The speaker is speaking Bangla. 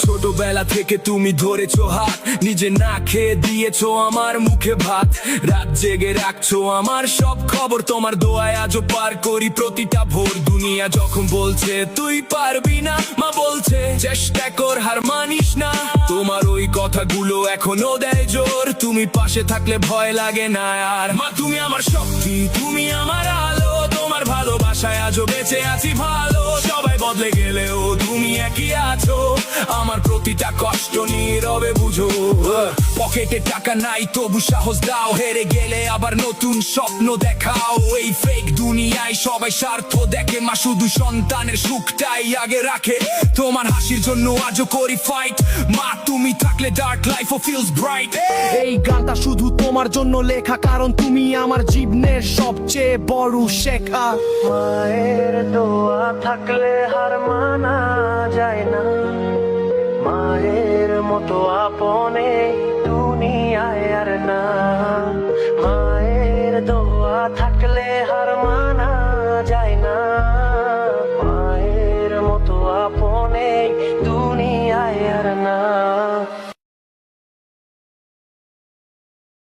ছোটবেলা থেকে তুমি ধরেছো হাত, নিজে না খেয়ে দিয়েছো আমার মুখে ভাত, রাত জেগে রাখছো আমার সব খবর, তোমার দোয়ায় আজও পার করি প্রতিটা ভোর। দুনিয়া যখন বলছে তুই পারবি না, মা বলছে চেষ্টা কর, হার মানিস না। তোমার ওই কথাগুলো এখনো দেয় জোর, তুমি পাশে থাকলে ভয় লাগে না আর। মা তুমি আমার শক্তি, তুমি আমার আলো, তোমার ভালোবাসায় আজও বেঁচে আছি ভালো। সবাই বদলে গেলেও তুমি একই আছো, আমার প্রতিটা কষ্ট নীরবে বুঝো। পকেটে টাকা নাই তবু সাহস দাও, হেরে গেলে আবার নতুন স্বপ্ন দেখাও। এই ফেক দুনিয়ায় সবাই স্বার্থ দেখে, মা শুধু সন্তানের সুখটাই আগে রাখে। তোমার হাসির জন্য আজও করি ফাইট, মা তুমি থাকলে ডার্ক লাইফও ফিলস ব্রাইট। এই গানটা শুধু তোমার জন্য লেখা, কারণ তুমি আমার জীবনের সবচেয়ে বড় শেখা। মায়ের দোয়া থাকলে হার মানা যায় না, মায়ের মতো আপনে দুনিয়ায় আর না। মায়ের দোয়া থাকলে হার মানা